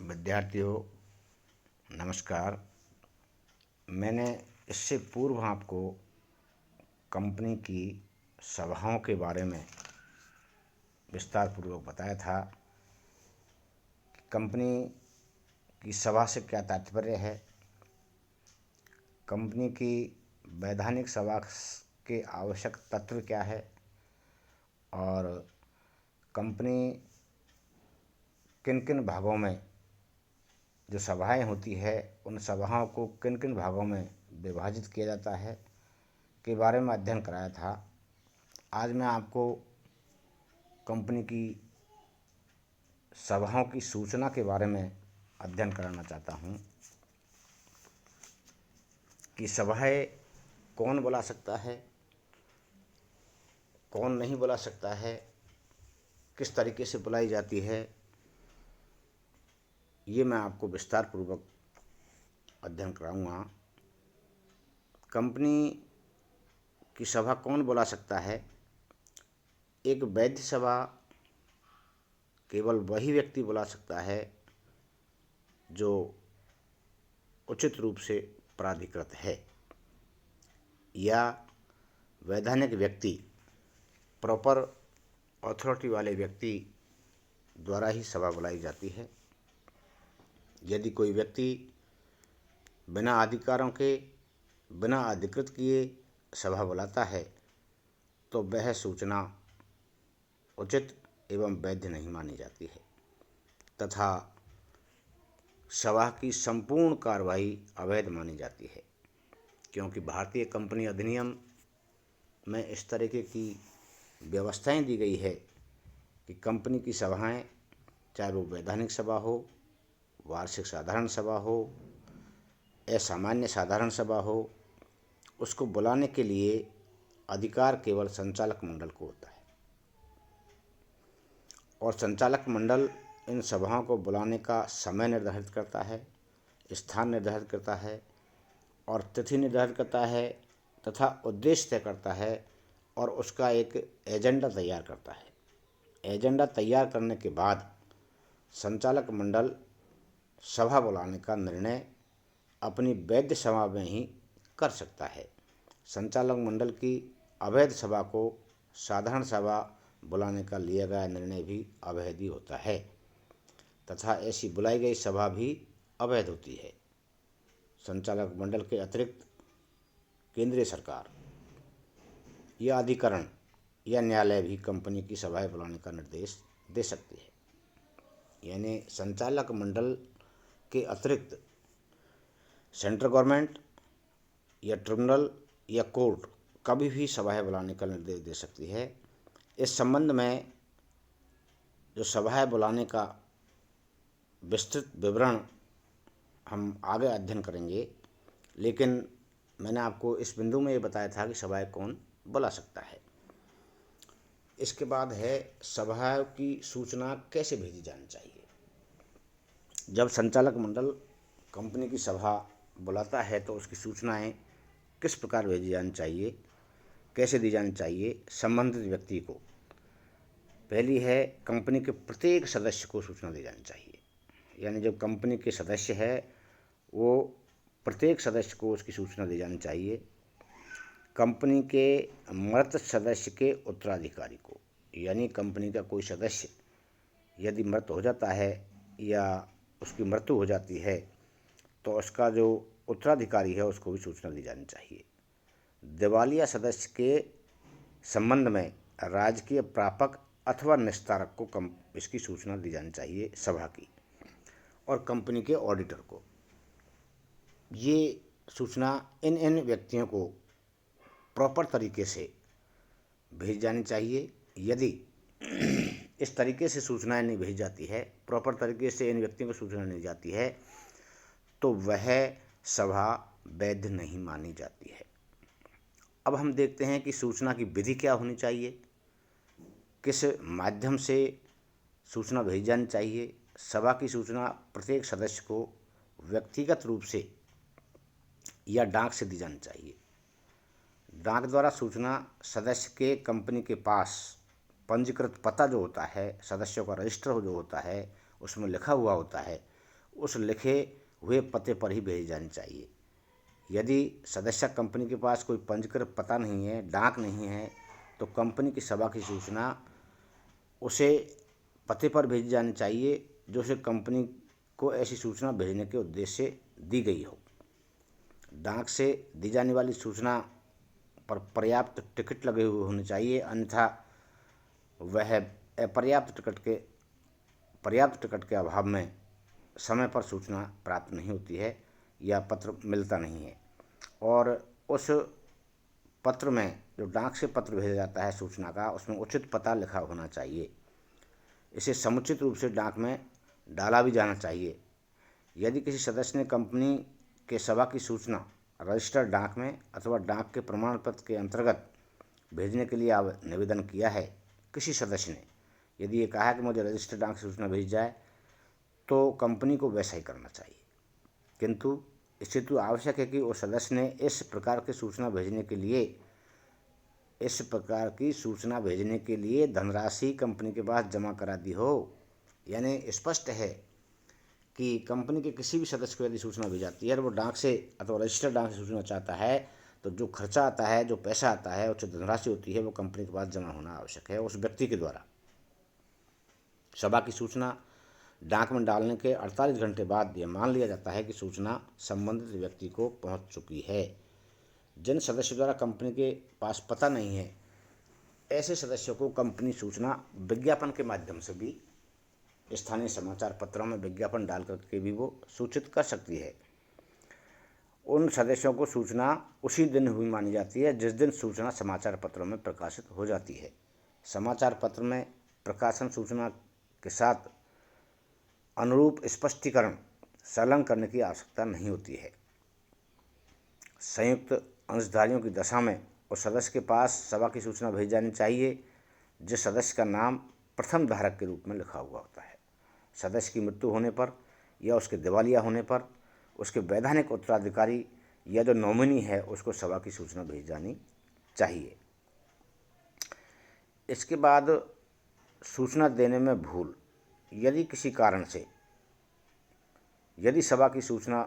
विद्यार्थियों नमस्कार। मैंने इससे पूर्व आपको कंपनी की सभाओं के बारे में विस्तार पूर्वक बताया था कि कंपनी की सभा से क्या तात्पर्य है, कंपनी की वैधानिक सभा के आवश्यक तत्व क्या है और कंपनी किन किन भागों में जो सभाएं होती है उन सभाओं को किन किन भागों में विभाजित किया जाता है के बारे में अध्ययन कराया था। आज मैं आपको कंपनी की सभाओं की सूचना के बारे में अध्ययन कराना चाहता हूँ कि सभाएं कौन बुला सकता है, कौन नहीं बुला सकता है, किस तरीके से बुलाई जाती है, ये मैं आपको विस्तार पूर्वक अध्ययन कराऊंगा। कंपनी की सभा कौन बुला सकता है? एक वैध सभा केवल वही व्यक्ति बुला सकता है जो उचित रूप से प्राधिकृत है, या वैधानिक व्यक्ति प्रॉपर अथॉरिटी वाले व्यक्ति द्वारा ही सभा बुलाई जाती है। यदि कोई व्यक्ति बिना अधिकारों के, बिना अधिकृत किए सभा बुलाता है तो वह सूचना उचित एवं वैध नहीं मानी जाती है तथा सभा की संपूर्ण कार्रवाई अवैध मानी जाती है, क्योंकि भारतीय कंपनी अधिनियम में इस तरीके की व्यवस्थाएं दी गई है कि कंपनी की सभाएं, चाहे वो वैधानिक सभा हो, वार्षिक साधारण सभा हो या सामान्य साधारण सभा हो, उसको बुलाने के लिए अधिकार केवल संचालक मंडल को होता है और संचालक मंडल इन सभाओं को बुलाने का समय निर्धारित करता है, स्थान निर्धारित करता है और तिथि निर्धारित करता है तथा उद्देश्य तय करता है और उसका एक एजेंडा तैयार करता है। एजेंडा तैयार करने के बाद संचालक मंडल सभा बुलाने का निर्णय अपनी वैध सभा में ही कर सकता है। संचालक मंडल की अवैध सभा को साधारण सभा बुलाने का लिया गया निर्णय भी अवैध ही होता है तथा ऐसी बुलाई गई सभा भी अवैध होती है। संचालक मंडल के अतिरिक्त केंद्रीय सरकार या अधिकरण या न्यायालय भी कंपनी की सभाएं बुलाने का निर्देश दे सकती है। यानी संचालक मंडल के अतिरिक्त सेंट्रल गवर्नमेंट या ट्रिब्यूनल या कोर्ट कभी भी सभाएं बुलाने का निर्देश दे सकती है। इस संबंध में जो सभाएं बुलाने का विस्तृत विवरण हम आगे अध्ययन करेंगे, लेकिन मैंने आपको इस बिंदु में ये बताया था कि सभाएं कौन बुला सकता है। इसके बाद है सभाओं की सूचना कैसे भेजी जानी चाहिए। जब संचालक मंडल कंपनी की सभा बुलाता है तो उसकी सूचनाएं किस प्रकार भेजी जानी चाहिए, कैसे दी जानी चाहिए संबंधित व्यक्ति को। पहली है, कंपनी के प्रत्येक सदस्य को सूचना दी जानी चाहिए। यानी जो कंपनी के सदस्य है वो प्रत्येक सदस्य को उसकी सूचना दी जानी चाहिए। कंपनी के मृत सदस्य के उत्तराधिकारी को, यानी कंपनी का कोई सदस्य यदि मृत हो जाता है या उसकी मृत्यु हो जाती है तो उसका जो उत्तराधिकारी है उसको भी सूचना दी जानी चाहिए। दिवालिया सदस्य के संबंध में राजकीय प्रापक अथवा निस्तारक को इसकी सूचना दी जानी चाहिए सभा की, और कंपनी के ऑडिटर को। ये सूचना इन व्यक्तियों को प्रॉपर तरीके से भेज जानी चाहिए। यदि इस तरीके से सूचनाएं नहीं भेजी जाती है, प्रॉपर तरीके से इन व्यक्तियों को सूचना नहीं जाती है, तो वह सभा वैध नहीं मानी जाती है। अब हम देखते हैं कि सूचना की विधि क्या होनी चाहिए, किस माध्यम से सूचना भेजी जानी चाहिए। सभा की सूचना प्रत्येक सदस्य को व्यक्तिगत रूप से या डाक से दी जानी चाहिए। डाक द्वारा सूचना सदस्य के कंपनी के पास पंजीकृत पता जो होता है, सदस्यों का रजिस्टर जो होता है उसमें लिखा हुआ होता है, उस लिखे हुए पते पर ही भेजी जानी चाहिए। यदि सदस्य कंपनी के पास कोई पंजीकृत पता नहीं है, डाक नहीं है, तो कंपनी की सभा की सूचना उसे पते पर भेजी जानी चाहिए जो उसे कंपनी को ऐसी सूचना भेजने के उद्देश्य से दी गई हो। डाक से दी जाने वाली सूचना पर पर्याप्त टिकट लगे हुए होने चाहिए, अन्यथा वह पर्याप्त टिकट के अभाव में समय पर सूचना प्राप्त नहीं होती है या पत्र मिलता नहीं है। और उस पत्र में, जो डाक से पत्र भेजा जाता है सूचना का, उसमें उचित पता लिखा होना चाहिए। इसे समुचित रूप से डाक में डाला भी जाना चाहिए। यदि किसी सदस्य ने कंपनी के सभा की सूचना रजिस्टर्ड डाक में अथवा डाक के प्रमाण पत्र के अंतर्गत भेजने के लिए निवेदन किया है, किसी सदस्य ने यदि ये कहा है कि मुझे रजिस्टर्ड डाक से सूचना भेजी जाए, तो कंपनी को वैसा ही करना चाहिए। किंतु इससे तो आवश्यक है कि उस सदस्य ने इस प्रकार की सूचना भेजने के लिए धनराशि कंपनी के पास जमा करा दी हो। यानी स्पष्ट है कि कंपनी के किसी भी सदस्य को यदि सूचना भेजी जाती है और वो डाक से अथवा रजिस्टर्ड डाक से सूचना चाहता है, तो जो खर्चा आता है, जो पैसा आता है, उचित धनराशि होती है, वो कंपनी के पास जमा होना आवश्यक है उस व्यक्ति के द्वारा। सभा की सूचना डाक में डालने के 48 घंटे बाद यह मान लिया जाता है कि सूचना संबंधित व्यक्ति को पहुंच चुकी है। जिन सदस्यों द्वारा कंपनी के पास पता नहीं है, ऐसे सदस्यों को कंपनी सूचना विज्ञापन के माध्यम से भी, स्थानीय समाचार पत्रों में विज्ञापन डाल करके भी वो सूचित कर सकती है। उन सदस्यों को सूचना उसी दिन हुई मानी जाती है जिस दिन सूचना समाचार पत्रों में प्रकाशित हो जाती है। समाचार पत्र में प्रकाशन सूचना के साथ अनुरूप स्पष्टीकरण संलग्न करने की आवश्यकता नहीं होती है। संयुक्त अंशधारियों की दशा में उस सदस्य के पास सभा की सूचना भेजी जानी चाहिए जिस सदस्य का नाम प्रथम धारक के रूप में लिखा हुआ होता है। सदस्य की मृत्यु होने पर या उसके दिवालिया होने पर उसके वैधानिक उत्तराधिकारी या जो नॉमिनी है उसको सभा की सूचना भेजी जानी चाहिए। इसके बाद सूचना देने में भूल, यदि किसी कारण से यदि सभा की सूचना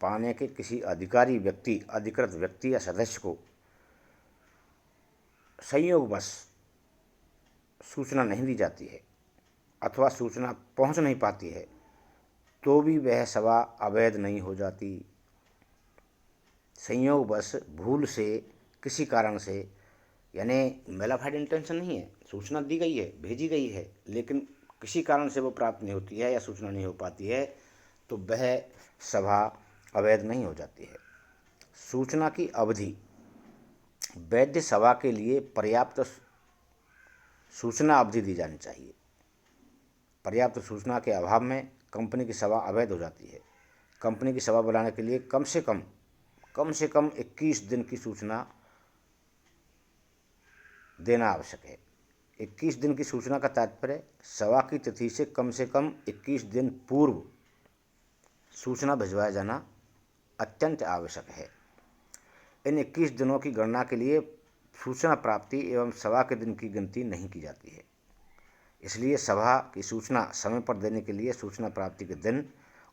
पाने के किसी अधिकृत व्यक्ति या सदस्य को संयोगवश सूचना नहीं दी जाती है अथवा सूचना पहुंच नहीं पाती है, तो भी वह सभा अवैध नहीं हो जाती। संयोगवश भूल से, किसी कारण से, यानी मेलाफाइड इंटेंशन नहीं है, सूचना दी गई है, भेजी गई है, लेकिन किसी कारण से वो प्राप्त नहीं होती है या सूचना नहीं हो पाती है, तो वह सभा अवैध नहीं हो जाती है। सूचना की अवधि, वैध सभा के लिए पर्याप्त सूचना अवधि दी जानी चाहिए। पर्याप्त सूचना के अभाव में कंपनी की सभा अवैध हो जाती है। कंपनी की सभा बुलाने के लिए कम से कम 21 दिन की सूचना देना आवश्यक है। 21 दिन की सूचना का तात्पर्य सभा की तिथि से कम 21 दिन पूर्व सूचना भिजवाया जाना अत्यंत आवश्यक है। इन 21 दिनों की गणना के लिए सूचना प्राप्ति एवं सभा के दिन की गिनती नहीं की जाती है। इसलिए सभा की सूचना समय पर देने के लिए सूचना प्राप्ति के दिन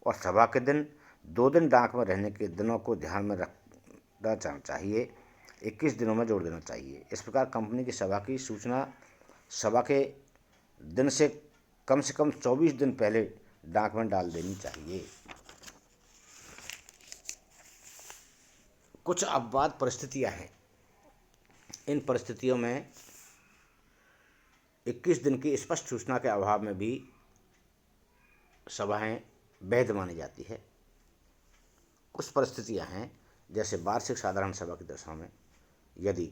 और सभा के दिन 2 दिन डाक में रहने के दिनों को ध्यान में रखना चाहिए, 21 दिनों में जोड़ देना चाहिए। इस प्रकार कंपनी की सभा की सूचना सभा के दिन से कम 24 दिन पहले डाक में डाल देनी चाहिए। कुछ अपवाद परिस्थितियां हैं। इन परिस्थितियों में 21 दिन की स्पष्ट सूचना के अभाव में भी सभाएं वैध मानी जाती है। कुछ परिस्थितियां हैं, जैसे वार्षिक साधारण सभा की दशा में यदि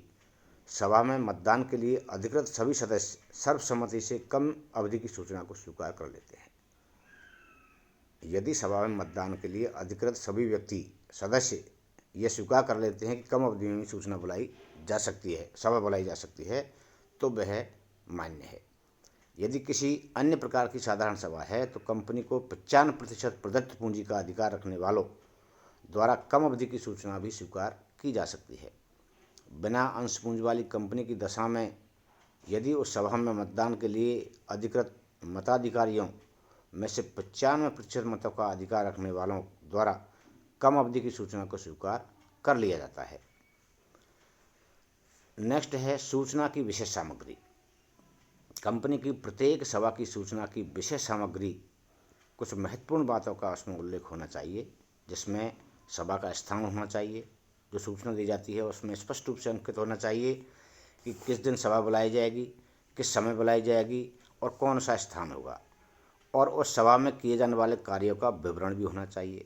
सभा में मतदान के लिए अधिकृत सभी सदस्य सर्वसम्मति से कम अवधि की सूचना को स्वीकार कर लेते हैं। यदि सभा में मतदान के लिए अधिकृत सभी सदस्य ये स्वीकार कर लेते हैं कि कम अवधि में सूचना बुलाई जा सकती है, तो वह मान्य है। यदि किसी अन्य प्रकार की साधारण सभा है तो कंपनी को 95% प्रदत्त पूंजी का अधिकार रखने वालों द्वारा कम अवधि की सूचना भी स्वीकार की जा सकती है। बिना अंश पूंजी वाली कंपनी की दशा में यदि उस सभा में मतदान के लिए अधिकृत मताधिकारियों में से 95% मतों का अधिकार रखने वालों द्वारा कम अवधि की सूचना को स्वीकार कर लिया जाता है। नेक्स्ट है सूचना की विशेष सामग्री। कंपनी की प्रत्येक सभा की सूचना की विशेष सामग्री, कुछ महत्वपूर्ण बातों का उसमें उल्लेख होना चाहिए, जिसमें सभा का स्थान होना चाहिए। जो सूचना दी जाती है उसमें स्पष्ट रूप से अंकित होना चाहिए कि किस दिन सभा बुलाई जाएगी, किस समय बुलाई जाएगी और कौन सा स्थान होगा, और उस सभा में किए जाने वाले कार्यों का विवरण भी होना चाहिए।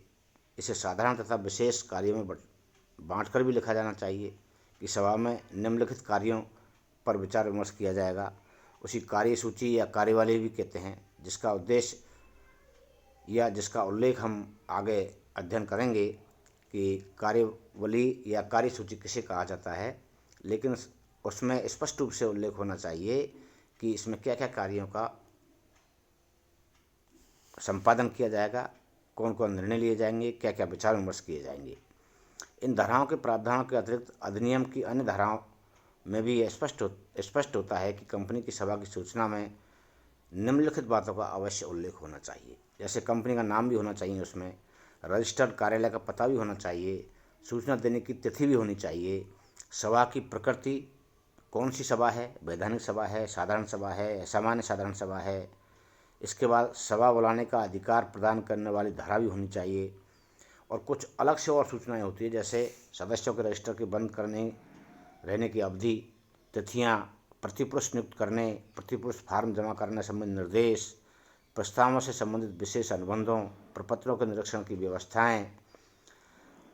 इसे साधारण तथा विशेष कार्यों में बांटकर भी लिखा जाना चाहिए कि सभा में निम्नलिखित कार्यों पर विचार विमर्श किया जाएगा। उसी कार्यसूची या कार्यवाही भी कहते हैं, जिसका उद्देश्य या जिसका उल्लेख हम आगे अध्ययन करेंगे कि कार्यवली या कार्यसूची किसे कहा जाता है। लेकिन उसमें स्पष्ट रूप से उल्लेख होना चाहिए कि इसमें क्या क्या कार्यों का संपादन किया जाएगा, कौन कौन निर्णय लिए जाएंगे, क्या क्या विचार विमर्श किए जाएंगे। इन धाराओं के प्रावधानों के अतिरिक्त अधिनियम की अन्य धाराओं में भी यह स्पष्ट होता है कि कंपनी की सभा की सूचना में निम्नलिखित बातों का अवश्य उल्लेख होना चाहिए। जैसे कंपनी का नाम भी होना चाहिए, उसमें रजिस्टर्ड कार्यालय का पता भी होना चाहिए, सूचना देने की तिथि भी होनी चाहिए, सभा की प्रकृति, कौन सी सभा है, वैधानिक सभा है, साधारण सभा है, सामान्य साधारण सभा है। इसके बाद सभा बुलाने का अधिकार प्रदान करने वाली धारा भी होनी चाहिए। और कुछ अलग से और सूचनाएं होती है, जैसे सदस्यों के रजिस्टर के बंद करने रहने की अवधि, तिथियां, प्रतिपुरुष नियुक्त करने, प्रतिपुरुष फार्म जमा करने संबंधी निर्देश, प्रस्तावों से संबंधित विशेष अनुबंधों, प्रपत्रों के निरीक्षण की व्यवस्थाएं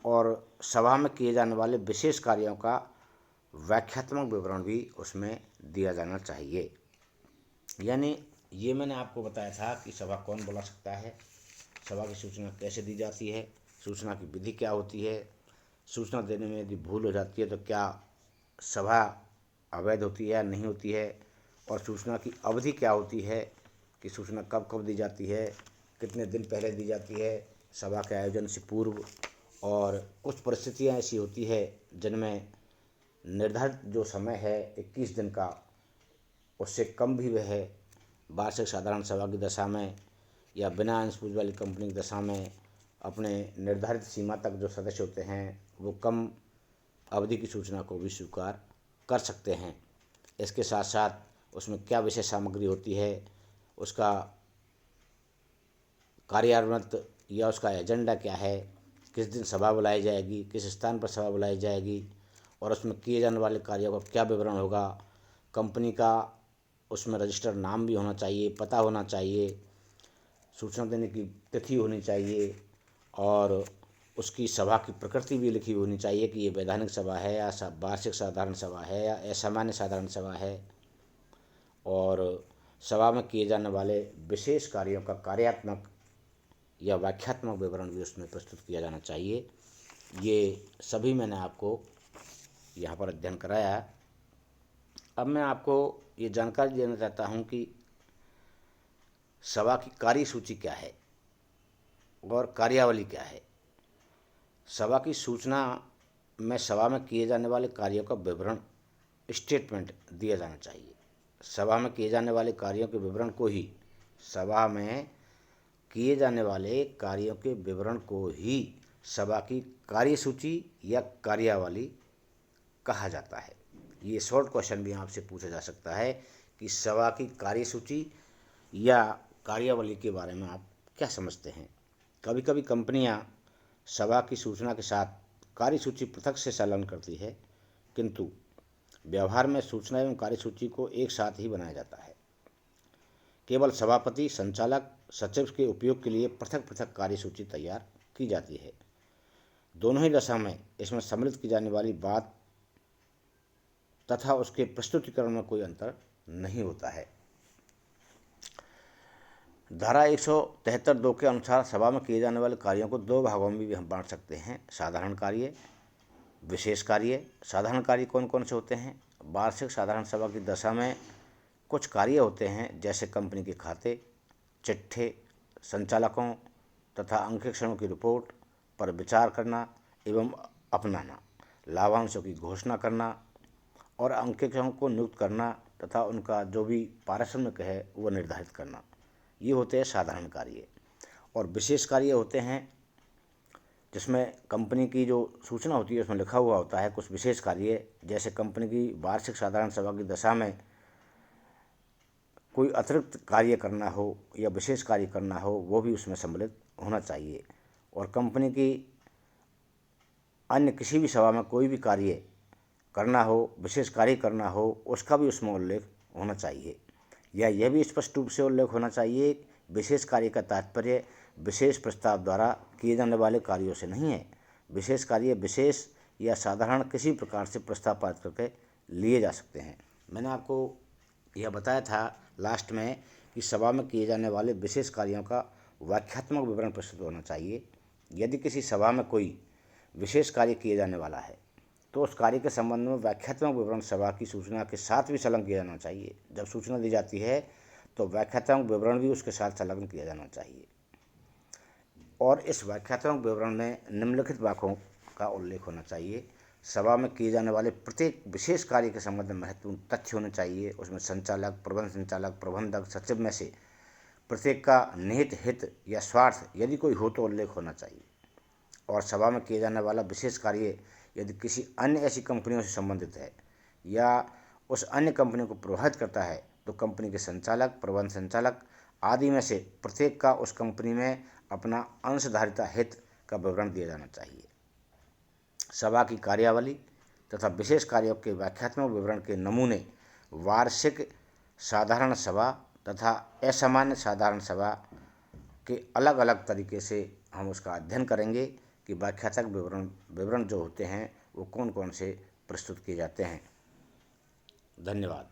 और सभा में किए जाने वाले विशेष कार्यों का व्याख्यात्मक विवरण भी उसमें दिया जाना चाहिए। यानी ये मैंने आपको बताया था कि सभा कौन बुला सकता है, सभा की सूचना कैसे दी जाती है, सूचना की विधि क्या होती है, सूचना देने में यदि भूल हो जाती है तो क्या सभा अवैध होती है या नहीं होती है, और सूचना की अवधि क्या होती है कि सूचना कब कब दी जाती है, कितने दिन पहले दी जाती है सभा के आयोजन से पूर्व। और कुछ परिस्थितियां ऐसी होती है जिनमें निर्धारित जो समय है 21 दिन का, उससे कम भी वह वार्षिक साधारण सभा की दशा में या बिना अंश पूंजी वाली कंपनी की दशा में अपने निर्धारित सीमा तक जो सदस्य होते हैं वो कम अवधि की सूचना को भी स्वीकार कर सकते हैं। इसके साथ साथ उसमें क्या विशेष सामग्री होती है, उसका कार्यान्वयन या उसका एजेंडा क्या है, किस दिन सभा बुलाई जाएगी, किस स्थान पर सभा बुलाई जाएगी, और उसमें किए जाने वाले कार्यों का क्या विवरण होगा। कंपनी का उसमें रजिस्टर्ड नाम भी होना चाहिए, पता होना चाहिए, सूचना देने की तिथि होनी चाहिए, और उसकी सभा की प्रकृति भी लिखी होनी चाहिए कि ये वैधानिक सभा है या वार्षिक साधारण सभा है या असामान्य साधारण सभा है। और सभा में किए जाने वाले विशेष कार्यों का कार्यात्मक या व्याख्यात्मक विवरण भी उसमें प्रस्तुत किया जाना चाहिए। ये सभी मैंने आपको यहाँ पर अध्ययन कराया है। अब मैं आपको ये जानकारी देना चाहता हूँ कि सभा की कार्यसूची क्या है और कार्यावली क्या है। सभा की सूचना में सभा में किए जाने वाले कार्यों का विवरण, स्टेटमेंट दिया जाना चाहिए। सभा में किए जाने वाले कार्यों के विवरण को ही सभा में किए जाने वाले कार्यों के विवरण को ही सभा की कार्यसूची या कार्यावली कहा जाता है। ये शॉर्ट क्वेश्चन भी आपसे पूछा जा सकता है कि सभा की कार्यसूची या कार्यावली के बारे में आप क्या समझते हैं। कभी कभी कंपनियां सभा की सूचना के साथ कार्यसूची पृथक से संलग्न करती है, किंतु व्यवहार में सूचना एवं कार्यसूची को एक साथ ही बनाया जाता है। केवल सभापति, संचालक, सचिव के उपयोग के लिए पृथक पृथक कार्यसूची तैयार की जाती है। दोनों ही दशा में इसमें सम्मिलित की जाने वाली बात तथा उसके प्रस्तुतिकरण में कोई अंतर नहीं होता है। धारा 173(2) के अनुसार सभा में किए जाने वाले कार्यों को दो भागों में भी हम बांट सकते हैं, साधारण कार्य, विशेष कार्य। साधारण कार्य कौन कौन से होते हैं? वार्षिक साधारण सभा की दशा में कुछ कार्य होते हैं, जैसे कंपनी के खाते, चिट्ठे, संचालकों तथा अंकेक्षणों की रिपोर्ट पर विचार करना एवं अपनाना, लाभांशों की घोषणा करना और अंकेक्षकों को नियुक्त करना तथा उनका जो भी पारिश्रमिक है वो निर्धारित करना। ये होते हैं साधारण कार्य। और विशेष कार्य होते हैं जिसमें कंपनी की जो सूचना होती है उसमें लिखा हुआ होता है कुछ विशेष कार्य, जैसे कंपनी की वार्षिक साधारण सभा की दशा में कोई अतिरिक्त कार्य करना हो या विशेष कार्य करना हो, वो भी उसमें सम्मिलित होना चाहिए। और कंपनी की अन्य किसी भी सभा में कोई भी कार्य करना हो, विशेष कार्य करना हो, उसका भी उसमें उल्लेख होना चाहिए। या यह भी स्पष्ट रूप से उल्लेख होना चाहिए, विशेष कार्य का तात्पर्य विशेष प्रस्ताव द्वारा किए जाने वाले कार्यों से नहीं है। विशेष कार्य विशेष या साधारण किसी प्रकार से प्रस्ताव पारित करके लिए जा सकते हैं। मैंने आपको यह बताया था लास्ट में कि सभा में किए जाने वाले विशेष कार्यों का व्याख्यात्मक विवरण प्रस्तुत होना चाहिए। यदि किसी सभा में कोई विशेष कार्य किए जाने वाला है तो उस कार्य के संबंध में व्याख्यात्मक विवरण सभा की सूचना के साथ भी संलग्न किया जाना चाहिए। जब सूचना दी जाती है तो व्याख्यात्मक विवरण भी उसके साथ संलग्न किया जाना चाहिए। और इस व्याख्यात्मक विवरण में निम्नलिखित वाक्यों का उल्लेख होना चाहिए। सभा में किए जाने वाले प्रत्येक विशेष कार्य के संबंध में महत्वपूर्ण तथ्य होने चाहिए। उसमें संचालक, प्रबंध संचालक, प्रबंधक, सचिव में से प्रत्येक का निहित हित या स्वार्थ यदि कोई हो तो उल्लेख होना चाहिए। और सभा में किए जाने वाला विशेष कार्य यदि किसी अन्य ऐसी कंपनियों से संबंधित है या उस अन्य कंपनी को प्रभावित करता है तो कंपनी के संचालक, प्रबंध संचालक आदि में से प्रत्येक का उस कंपनी में अपना अंशधारिता हित का विवरण दिया जाना चाहिए। सभा की कार्यावली तथा विशेष कार्यों के व्याख्यात्मक विवरण के नमूने वार्षिक साधारण सभा तथा असामान्य साधारण सभा के अलग अलग तरीके से हम उसका अध्ययन करेंगे कि व्याख्यात्मक विवरण जो होते हैं वो कौन कौन से प्रस्तुत किए जाते हैं। धन्यवाद।